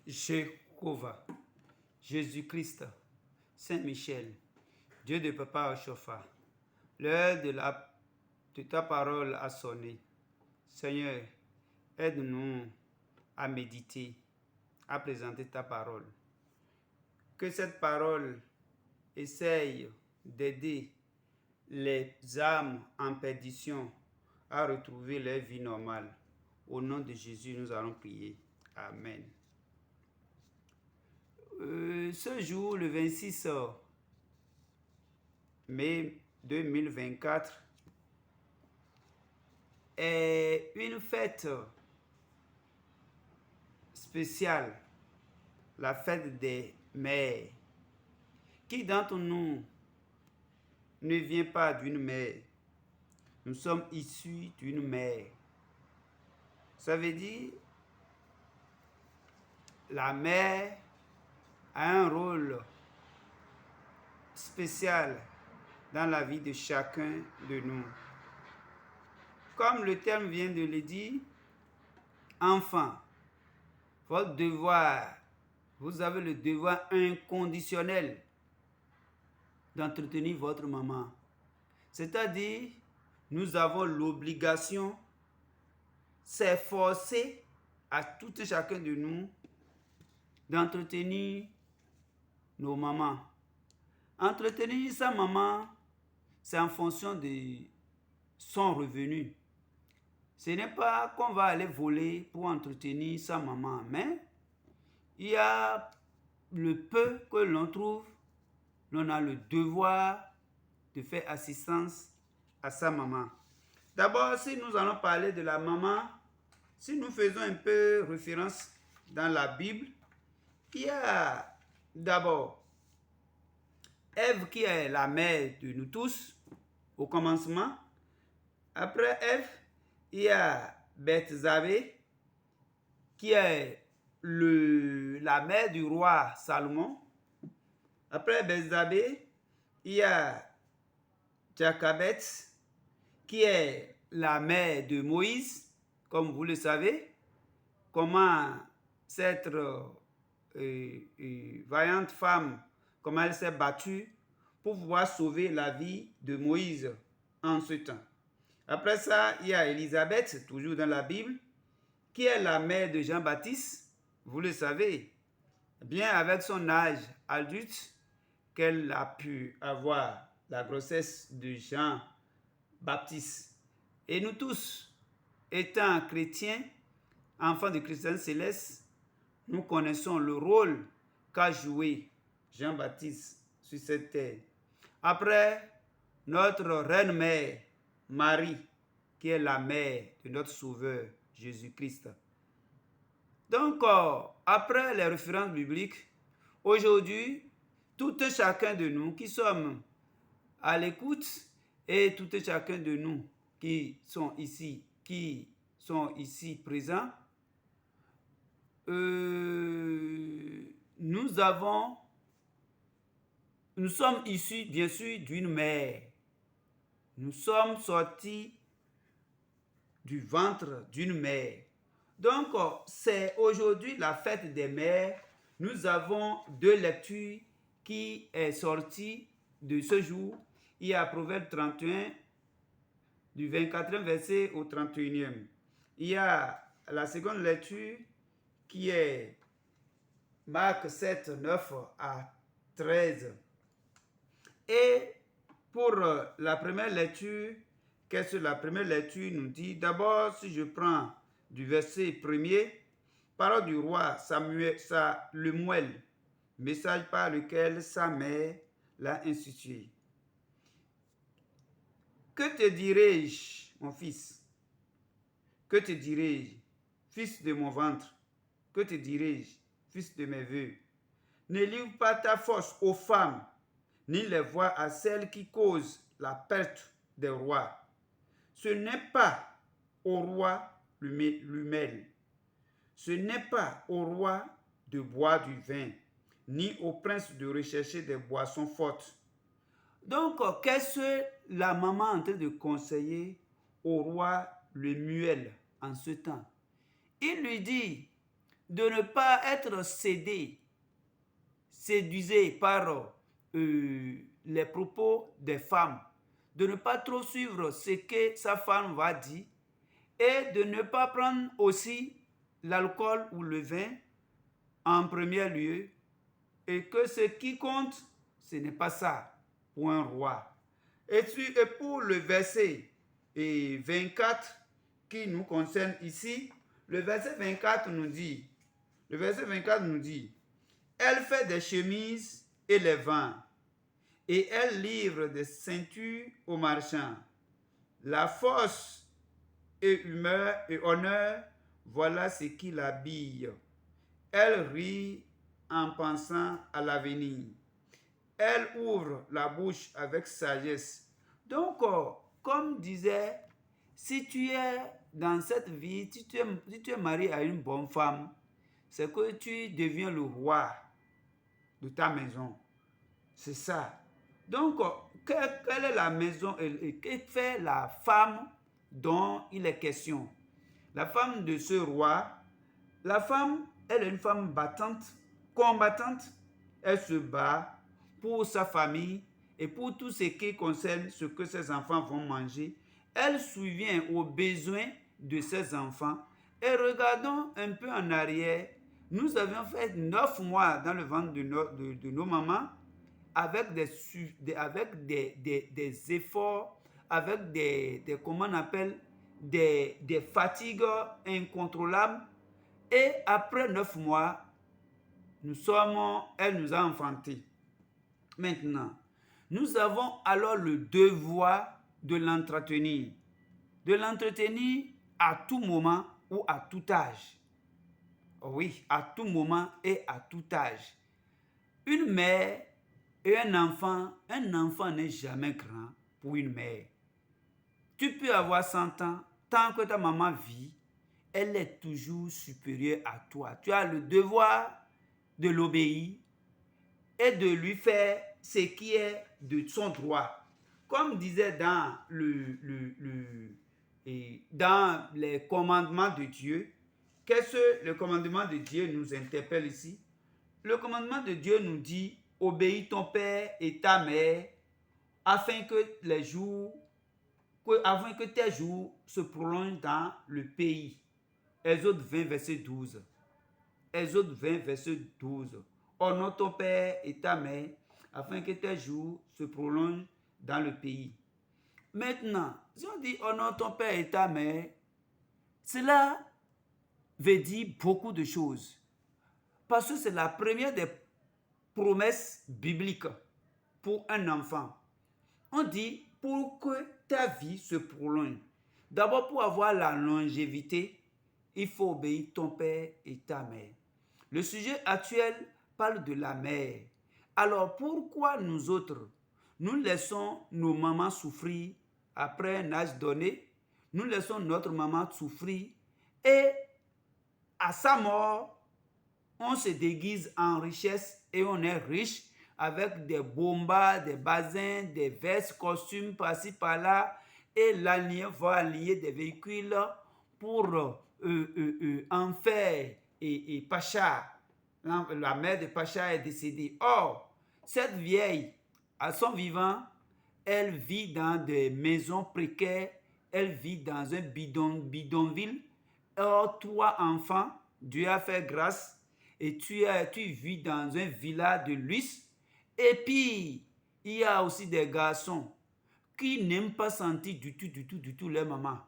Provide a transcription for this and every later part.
Jéhovah, Jésus-Christ, Saint-Michel, Dieu de Papa Ochofa, l'heure de ta parole a sonné. Seigneur, aide-nous à méditer, à présenter ta parole. Que cette parole essaye d'aider les âmes en perdition à retrouver leur vie normale. Au nom de Jésus, nous allons prier. Amen. Ce jour, le 26 mai 2024, est une fête spéciale, la fête des mères. Qui d'entre nous ne vient pas d'une mère? Nous sommes issus d'une mère. Ça veut dire la mère a un rôle spécial dans la vie de chacun de nous. Comme le terme vient de le dire, enfant, votre devoir, vous avez le devoir inconditionnel d'entretenir votre maman. C'est-à-dire, nous avons l'obligation, s'efforcer à tout et chacun de nous d'entretenir nos mamans. Entretenir sa maman, c'est en fonction de son revenu. Ce n'est pas qu'on va aller voler pour entretenir sa maman, mais il y a le peu que l'on trouve, l'on a le devoir de faire assistance à sa maman. D'abord, si nous allons parler de la maman, si nous faisons un peu référence dans la Bible, il y a d'abord Ève qui est la mère de nous tous au commencement. Après Ève, il y a Bethzabée qui est la mère du roi Salomon. Après Bethzabée, il y a Jochebed qui est la mère de Moïse, comme vous le savez. Comment cette vaillante femme, comment elle s'est battue pour pouvoir sauver la vie de Moïse en ce temps. Après ça, il y a Élisabeth, toujours dans la Bible, qui est la mère de Jean-Baptiste, vous le savez, bien avec son âge adulte, qu'elle a pu avoir la grossesse de Jean-Baptiste. Et nous tous, étant chrétiens, enfants de Christ céleste, nous connaissons le rôle qu'a joué Jean-Baptiste sur cette terre. Après, notre reine-mère, Marie, qui est la mère de notre Sauveur, Jésus-Christ. Donc, après les références bibliques, aujourd'hui, tout et chacun de nous qui sommes à l'écoute et tout et chacun de nous qui sont ici présents, nous sommes issus bien sûr d'une mère. Nous sommes sortis du ventre d'une mère. Donc, c'est aujourd'hui la fête des mères. Nous avons deux lectures qui est sortie de ce jour. Il y a Proverbe 31, du 24e verset au 31e. Il y a la seconde lecture qui est Marc 7, 9 à 13. Et pour la première lecture, qu'est-ce que la première lecture nous dit? D'abord, si je prends du verset 1er, parole du roi Lemuel, message par lequel sa mère l'a institué. Que te dirai-je, mon fils? Que te dirai-je, fils de mon ventre? Que te dirai-je, fils de mes vœux? Ne livre pas ta force aux femmes, ni les voix à celles qui causent la perte des rois. Ce n'est pas au roi l'humel, ce n'est pas au roi de boire du vin, ni au prince de rechercher des boissons fortes. Donc, qu'est-ce que la maman est en train de conseiller au roi Lemuel en ce temps? Il lui dit, de ne pas être séduisé par les propos des femmes, de ne pas trop suivre ce que sa femme va dire et de ne pas prendre aussi l'alcool ou le vin en premier lieu, et que ce qui compte, ce n'est pas ça pour un roi. Et pour le verset 24 qui nous concerne ici, le verset 24 nous dit, elle fait des chemises et les vend, et elle livre des ceintures aux marchands. La force et humeur et honneur, voilà ce qui l'habille. Elle rit en pensant à l'avenir. Elle ouvre la bouche avec sagesse. Donc, comme disait, si tu es dans cette vie, si tu es marié à une bonne femme, c'est que tu deviens le roi de ta maison. C'est ça. Donc, quelle est la maison et que fait la femme dont il est question? La femme de ce roi, la femme, elle est une femme battante, combattante. Elle se bat pour sa famille et pour tout ce qui concerne ce que ses enfants vont manger. Elle subvient aux besoins de ses enfants. Et regardons un peu en arrière. Nous avions fait 9 mois dans le ventre de nos mamans avec des efforts, avec comment on appelle, des fatigues incontrôlables. Et après 9 mois, elle nous a enfantés. Maintenant, nous avons alors le devoir de l'entretenir. De l'entretenir à tout moment ou à tout âge. Oui, à tout moment et à tout âge. Une mère et un enfant n'est jamais grand pour une mère. Tu peux avoir 100 ans, tant que ta maman vit, elle est toujours supérieure à toi. Tu as le devoir de l'obéir et de lui faire ce qui est de son droit. Comme disait dans dans les commandements de Dieu, qu'est-ce que le commandement de Dieu nous interpelle ici? Le commandement de Dieu nous dit, obéis ton père et ta mère, afin que tes jours se prolongent dans le pays. Exode 20, verset 12. Exode 20, verset 12. Honore ton père et ta mère, afin que tes jours se prolongent dans le pays. Maintenant, si on dit honore ton père et ta mère, cela veut dire beaucoup de choses. Parce que c'est la première des promesses bibliques pour un enfant. On dit pour que ta vie se prolonge. D'abord, pour avoir la longévité, il faut obéir ton père et ta mère. Le sujet actuel parle de la mère. Alors pourquoi nous autres, nous laissons nos mamans souffrir après un âge donné? Nous laissons notre maman souffrir et à sa mort, on se déguise en richesse et on est riche avec des bombas, des basins, des vestes, costumes par-ci par-là, et l'allié va allier des véhicules pour en faire et Pacha. La mère de Pacha est décédée. Or, cette vieille, à son vivant, elle vit dans des maisons précaires, elle vit dans un bidonville. Or, toi, enfant, Dieu a fait grâce et tu vis dans un village de luxe. Et puis, il y a aussi des garçons qui n'aiment pas sentir du tout leur maman.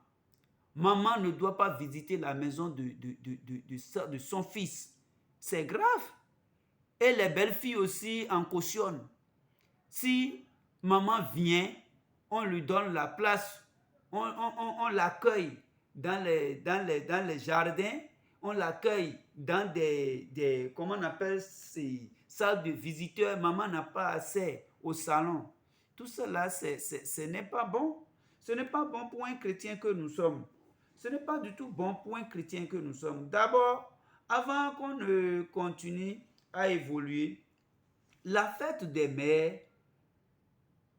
Maman ne doit pas visiter la maison de son fils. C'est grave. Et les belles filles aussi en cautionnent. Si maman vient, on lui donne la place, on l'accueille dans les jardins, on l'accueille dans comment on appelle ces salles de visiteurs. Maman n'a pas accès au salon. Tout cela, ce n'est pas bon. Ce n'est pas bon pour un chrétien que nous sommes. Ce n'est pas du tout bon pour un chrétien que nous sommes. D'abord, avant qu'on ne continue à évoluer, la fête des mères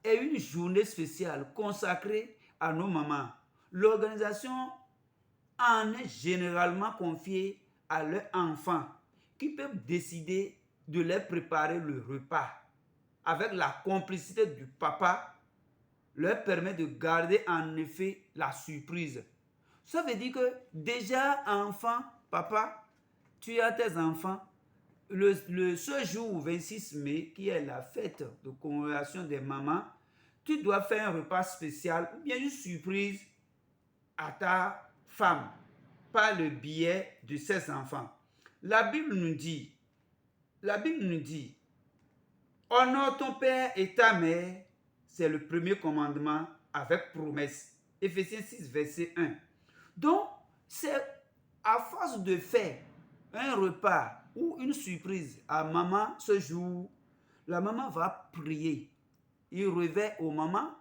est une journée spéciale consacrée à nos mamans. L'organisation en est généralement confiée à leur enfant, qui peuvent décider de leur préparer le repas avec la complicité du papa, leur permet de garder en effet la surprise. Ça veut dire que déjà enfant, papa, tu as tes enfants, ce jour 26 mai, qui est la fête de commémoration des mamans, tu dois faire un repas spécial ou bien une surprise à ta femme par le biais de ses enfants. La Bible nous dit, honore ton père et ta mère, c'est le premier commandement avec promesse. Éphésiens 6, verset 1. Donc, c'est à force de faire un repas ou une surprise à maman ce jour, la maman va prier. Il revient aux mamans,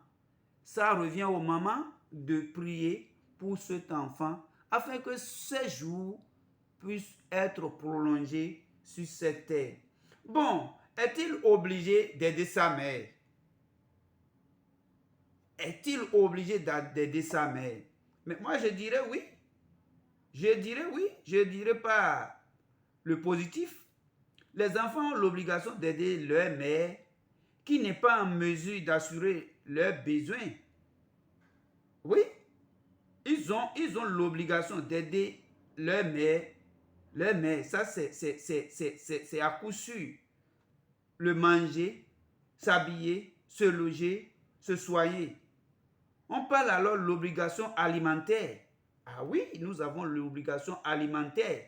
ça revient aux mamans de prier pour cet enfant afin que ce jour puisse être prolongé sur cette terre. Bon, est-il obligé d'aider sa mère? Est-il obligé d'aider sa mère? Mais moi, je dirais oui. Je dirais pas le positif. Les enfants ont l'obligation d'aider leur mère qui n'est pas en mesure d'assurer leurs besoins. Oui, ils ont l'obligation d'aider leur mère. Leur mère, ça c'est à coup sûr. Le manger, s'habiller, se loger, se soigner. On parle alors de l'obligation alimentaire. Ah oui, nous avons l'obligation alimentaire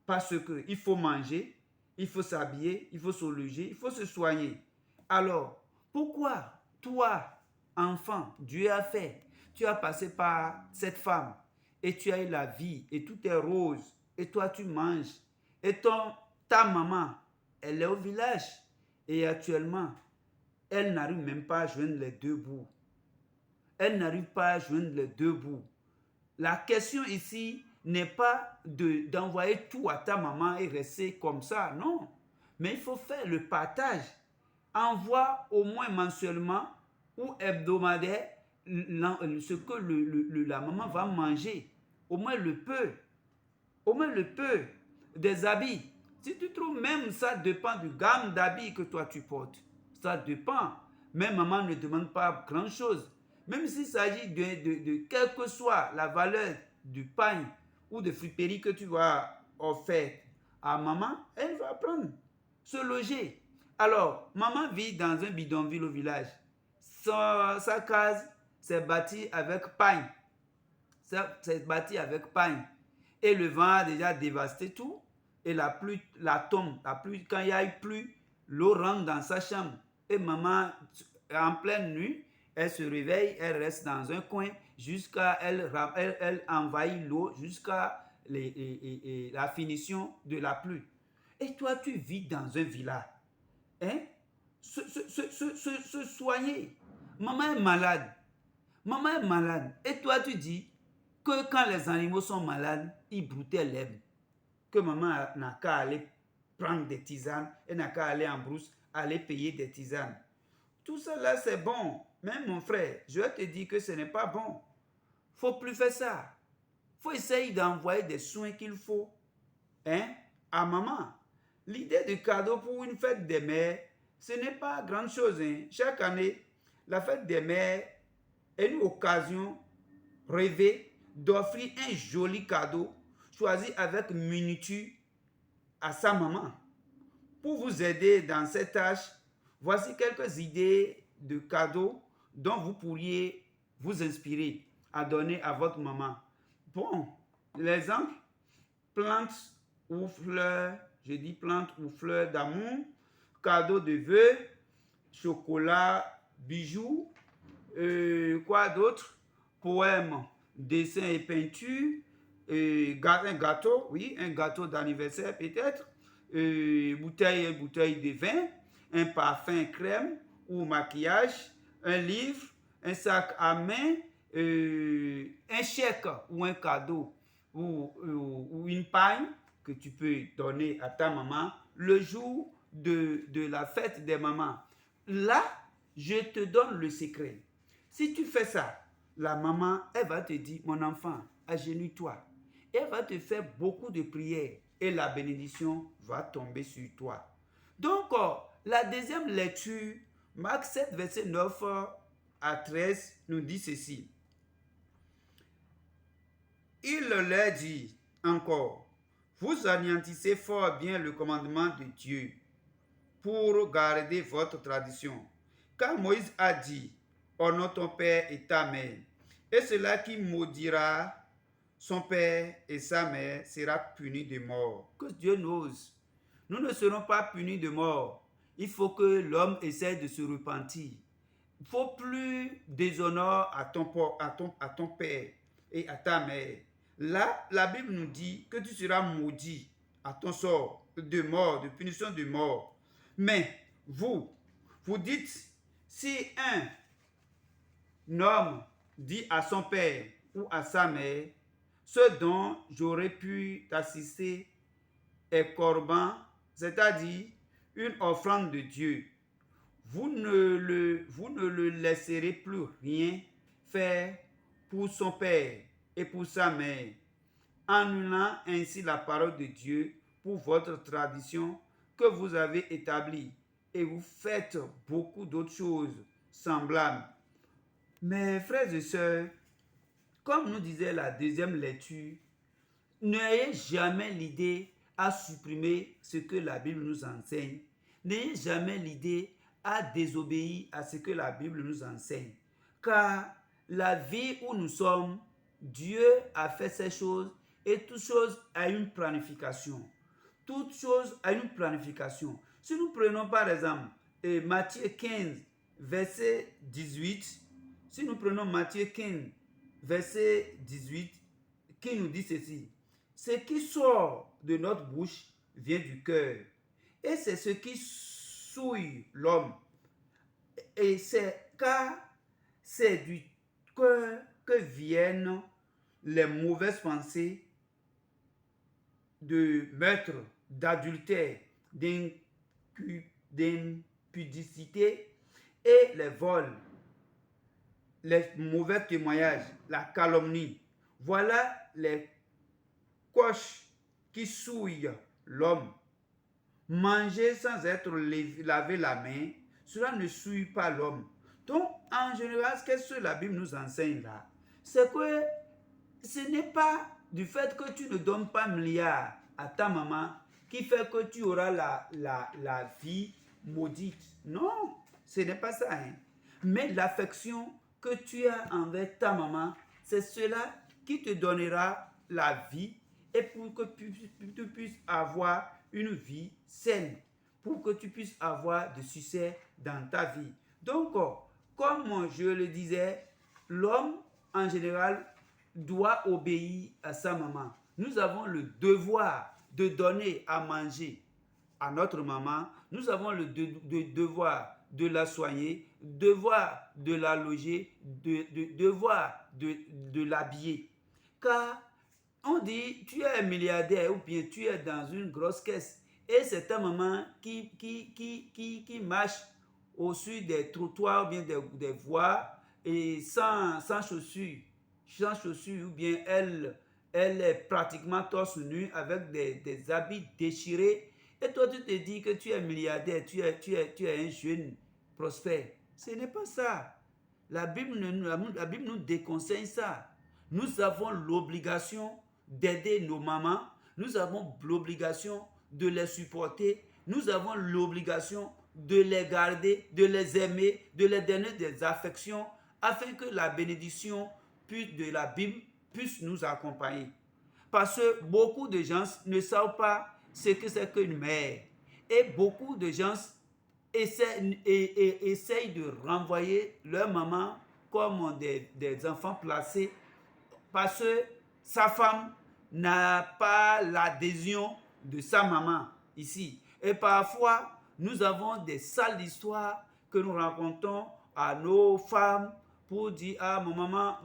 parce qu'il faut manger, il faut s'habiller, il faut se loger, il faut se soigner. Alors, pourquoi toi, enfant, Dieu a fait, tu as passé par cette femme et tu as eu la vie et tout est rose et toi tu manges et ta maman, elle est au village et actuellement, elle n'arrive même pas à joindre les deux bouts. Elle n'arrive pas à joindre les deux bouts. La question ici n'est pas d'envoyer tout à ta maman et rester comme ça, non. Mais il faut faire le partage. Envoie au moins mensuellement ou hebdomadaire ce que la maman va manger. Au moins le peu. Au moins le peu des habits. Si tu trouves, même ça dépend du gamme d'habits que toi tu portes. Ça dépend. Même maman ne demande pas grand chose. Même s'il s'agit de quelle que soit la valeur du pain ou de friperie que tu vas offrir à maman, elle va prendre, se loger. Alors, maman vit dans un bidonville au village. Sa case, c'est bâti avec pain. C'est bâti avec pain. Et le vent a déjà dévasté tout. Et la pluie tombe. La pluie, quand il y a eu pluie, l'eau rentre dans sa chambre. Et maman, en pleine nuit, elle se réveille, elle reste dans un coin jusqu'à elle envahit l'eau jusqu'à la finition de la pluie. Et toi, tu vis dans un village. Hein? Se soigner. Maman est malade. Maman est malade. Et toi, tu dis que quand les animaux sont malades, ils broutaient l'herbe. Que maman n'a qu'à aller prendre des tisanes, elle n'a qu'à aller en brousse, aller payer des tisanes. Tout ça là, c'est bon. Même mon frère, je vais te dire que ce n'est pas bon. Il ne faut plus faire ça. Il faut essayer d'envoyer des soins qu'il faut à maman. L'idée de cadeau pour une fête des mères, ce n'est pas grande chose. Chaque année, la fête des mères est une occasion rêvée d'offrir un joli cadeau choisi avec minutie à sa maman. Pour vous aider dans cette tâche, voici quelques idées de cadeaux dont vous pourriez vous inspirer à donner à votre maman. Bon, l'exemple, plantes ou fleurs, je dis plantes ou fleurs d'amour, cadeaux de vœux, chocolat, bijoux, quoi d'autre, poèmes, dessins et peintures, un gâteau, oui, un gâteau d'anniversaire peut-être, bouteille de vin, un parfum crème ou maquillage, un livre, un sac à main, un chèque ou un cadeau ou une paille que tu peux donner à ta maman le jour de la fête des mamans. Là, je te donne le secret. Si tu fais ça, la maman, elle va te dire, mon enfant, agenouille-toi. Elle va te faire beaucoup de prières. et la bénédiction va tomber sur toi. Donc, la deuxième lecture, Marc 7, verset 9 à 13, nous dit ceci. Il leur dit encore, vous anéantissez fort bien le commandement de Dieu pour garder votre tradition. Car Moïse a dit, honore ton père et ta mère, et celui qui maudira son père et sa mère sera puni de mort. Que Dieu nous ose. Nous ne serons pas punis de mort. Il faut que l'homme essaie de se repentir. Il ne faut plus déshonneur à ton père et à ta mère. Là, la Bible nous dit que tu seras maudit à ton sort de mort, de punition de mort. Mais vous dites, si un homme dit à son père ou à sa mère, ce dont j'aurais pu t'assister est corban, c'est-à-dire une offrande de Dieu. Vous ne le laisserez plus rien faire pour son père et pour sa mère, annulant ainsi la parole de Dieu pour votre tradition que vous avez établie, et vous faites beaucoup d'autres choses semblables. Mes frères et sœurs, comme nous disait la deuxième lecture, n'ayez jamais l'idée à supprimer ce que la Bible nous enseigne. N'ayez jamais l'idée à désobéir à ce que la Bible nous enseigne. Car la vie où nous sommes, Dieu a fait ces choses et toute chose a une planification. Toute chose a une planification. Si nous prenons par exemple Matthieu 15, verset 18, si nous prenons Matthieu 15, verset 18, qui nous dit ceci. Ce qui sort de notre bouche vient du cœur. Et c'est ce qui souille l'homme. Et c'est car c'est du cœur que viennent les mauvaises pensées de meurtre, d'adultère, d'impudicité et les vols, les mauvais témoignages, la calomnie. Voilà les coches qui souillent l'homme. Manger sans être lavé la main, cela ne souille pas l'homme. Donc, en général, qu'est-ce que la Bible nous enseigne là? C'est que ce n'est pas du fait que tu ne donnes pas milliard à ta maman qui fait que tu auras la vie maudite. Non, ce n'est pas ça. Hein. Mais l'affection que tu as envers ta maman, c'est cela qui te donnera la vie et pour que tu puisses avoir une vie saine, pour que tu puisses avoir du succès dans ta vie. Donc, comme je le disais, l'homme en général doit obéir à sa maman. Nous avons le devoir de donner à manger à notre maman. Nous avons le devoir de la soigner, devoir de la loger, devoir de l'habiller. Car on dit, tu es un milliardaire ou bien tu es dans une grosse caisse et c'est ta maman qui marche au-dessus des trottoirs ou bien des voies et sans chaussures ou bien elle est pratiquement torse nu avec des habits déchirés et toi tu te dis que tu es milliardaire, tu es un jeune prospère. Ce n'est pas ça. La Bible nous déconseille ça. Nous avons l'obligation d'aider nos mamans, nous avons l'obligation de les supporter, nous avons l'obligation de les garder, de les aimer, de les donner des affections afin que la bénédiction de la Bible puisse nous accompagner. Parce que beaucoup de gens ne savent pas ce que c'est qu'une mère. Et beaucoup de gens essayent de renvoyer leur maman comme des enfants placés parce que sa femme n'a pas l'adhésion de sa maman ici. Et parfois, nous avons des sales histoires que nous racontons à nos femmes pour dire, ah, ma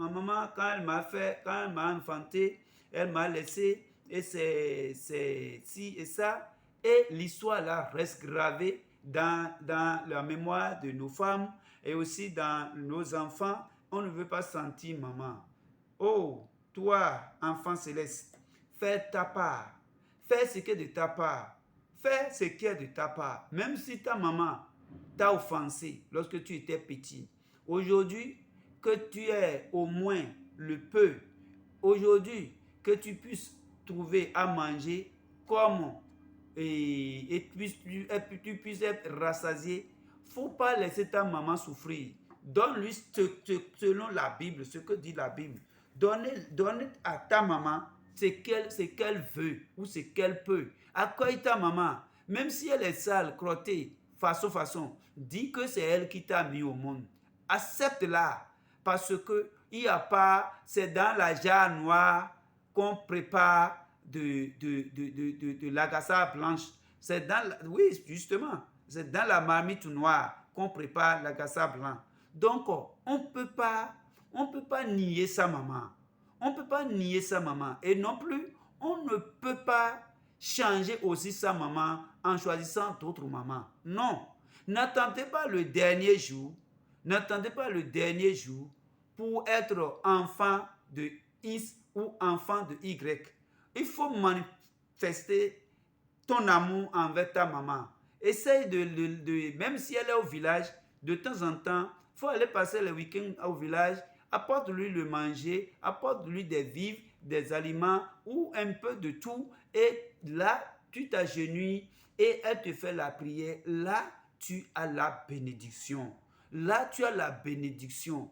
maman, quand elle m'a enfanté, elle m'a laissé, et c'est ci et ça. Et l'histoire là reste gravée dans la mémoire de nos femmes et aussi dans nos enfants. On ne veut pas sentir maman. Oh, toi, enfant céleste, fais ta part. fais ce qui est de ta part. Fais ce qui est de ta part. Même si ta maman t'a offensé lorsque tu étais petit. Aujourd'hui, que tu aies au moins le peu. Aujourd'hui, que tu puisses trouver à manger comme et tu puisses être rassasié. Il ne faut pas laisser ta maman souffrir. Donne-lui selon la Bible, ce que dit la Bible. Donne à ta maman ce qu'elle veut ou ce qu'elle peut. Accueille ta maman, même si elle est sale, crottée, façon. Dis que c'est elle qui t'a mis au monde. Accepte-la, parce que il n'y a pas, c'est dans la jarre noire qu'on prépare de l'agaçade blanche. C'est dans, oui, justement, c'est dans la marmite noire qu'on prépare l'agaçade blanc. Donc, on ne peut pas nier sa maman. On ne peut pas nier sa maman. Et non plus, on ne peut pas changer aussi sa maman en choisissant d'autres mamans. Non. N'attendez pas le dernier jour. N'attendez pas le dernier jour pour être enfant de X ou enfant de Y. Il faut manifester ton amour envers ta maman. Essaye même si elle est au village, de temps en temps, il faut aller passer le week-end au village, apporte-lui le manger, apporte-lui des vivres, des aliments ou un peu de tout. Et là, tu t'agenouilles et elle te fait la prière. Là, tu as la bénédiction. Là, tu as la bénédiction.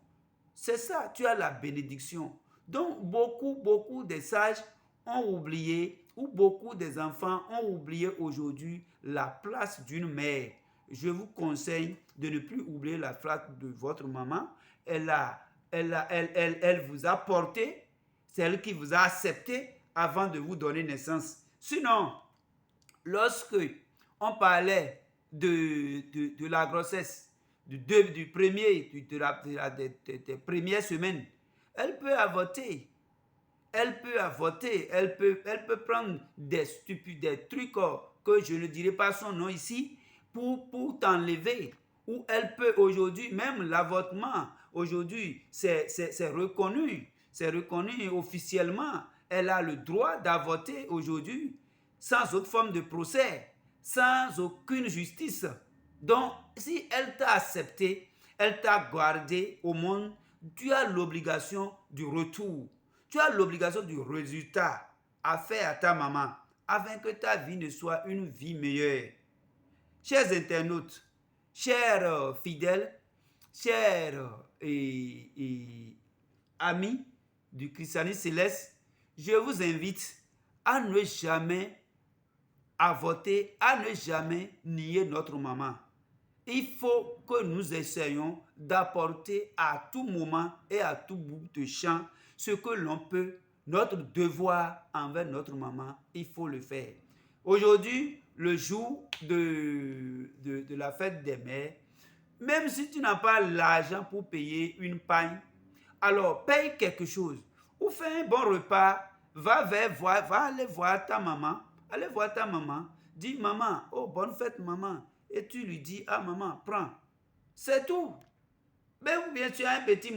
C'est ça, tu as la bénédiction. Donc, beaucoup de sages ont oublié, ou beaucoup des enfants ont oublié aujourd'hui la place d'une mère. Je vous conseille de ne plus oublier la place de votre maman. Elle vous a porté, c'est elle qui vous a accepté avant de vous donner naissance. Sinon, lorsque on parlait de la grossesse, des premières semaines, elle peut avorter. Elle peut prendre des trucs que je ne dirai pas son nom ici pour t'enlever. Ou elle peut aujourd'hui, même l'avortement, aujourd'hui, c'est reconnu. C'est reconnu officiellement. Elle a le droit d'avorter aujourd'hui sans autre forme de procès, sans aucune justice. Donc, si elle t'a accepté, elle t'a gardé au monde, tu as l'obligation du retour. Tu as l'obligation du résultat à faire à ta maman afin que ta vie ne soit une vie meilleure. Chers internautes, chers fidèles, chers amis du christianisme céleste, je vous invite à ne jamais avorter, à ne jamais nier notre maman. Il faut que nous essayions d'apporter à tout moment et à tout bout de champ ce que l'on peut, notre devoir envers notre maman, il faut le faire. Aujourd'hui, le jour de la fête des mères, même si tu n'as pas l'argent pour payer une paille, alors paye quelque chose ou fais un bon repas, va aller voir ta maman, dis maman, oh bonne fête maman, et tu lui dis, ah maman, prends, c'est tout. Ben, ou bien tu as un petit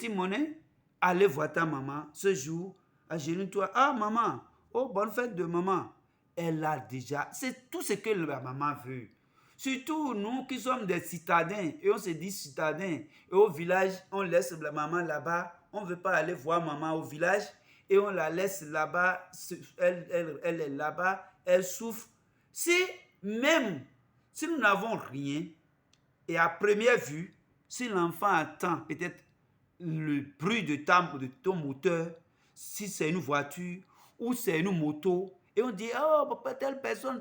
monnaie, allez voir ta maman ce jour, agenouille-toi, ah maman, oh bonne fête de maman. Elle a déjà, c'est tout ce que la maman veut. Surtout nous qui sommes des citadins, et on se dit citadins, et au village, on laisse la maman là-bas, on ne veut pas aller voir maman au village, et on la laisse là-bas, elle est là-bas, elle souffre. Même si nous n'avons rien, et à première vue, si l'enfant attend peut-être le bruit de ton moteur, si c'est une voiture ou c'est une moto, et on dit, oh, papa, telle personne,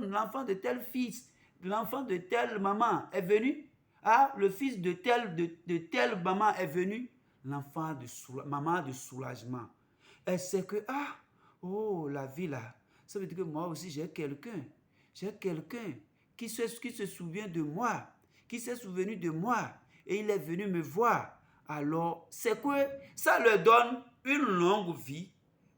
l'enfant de tel fils, l'enfant de telle maman est venu, ah, le fils de telle maman est venu, maman de soulagement. Elle sait que, ah, oh, la vie là, ça veut dire que moi aussi j'ai quelqu'un qui se souvient de moi, qui s'est souvenu de moi, et il est venu me voir. Alors, c'est que ça leur donne une longue vie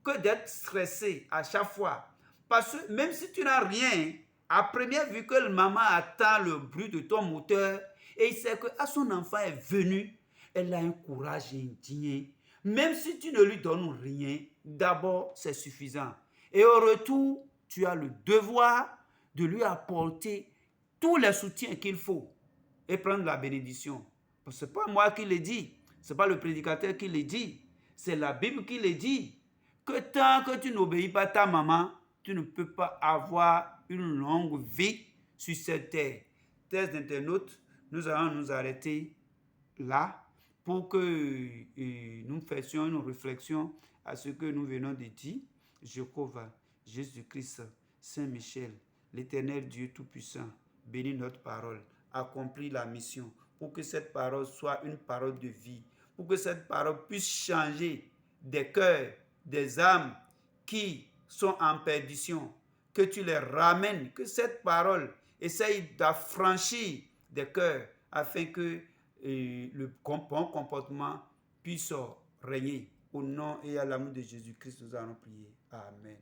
que d'être stressé à chaque fois. Parce que même si tu n'as rien, à première vue que maman attend le bruit de ton moteur, et il sait que son enfant est venu, elle a un courage indigne. Même si tu ne lui donnes rien, d'abord c'est suffisant. Et au retour, tu as le devoir de lui apporter tous les soutiens qu'il faut et prendre la bénédiction. Ce n'est pas moi qui le dis, ce n'est pas le prédicateur qui le dit, c'est la Bible qui le dit. Que tant que tu n'obéis pas à ta maman, tu ne peux pas avoir une longue vie sur cette terre. Chers internautes, nous allons nous arrêter là pour que nous fassions une réflexion à ce que nous venons de dire. Jéhovah, Jésus-Christ, Saint-Michel, l'Éternel Dieu Tout-Puissant, bénis notre parole, accomplis la mission pour que cette parole soit une parole de vie, pour que cette parole puisse changer des cœurs, des âmes qui sont en perdition, que tu les ramènes, que cette parole essaye d'affranchir des cœurs afin que le bon comportement puisse régner. Au nom et à l'amour de Jésus-Christ, nous allons prier. Amen.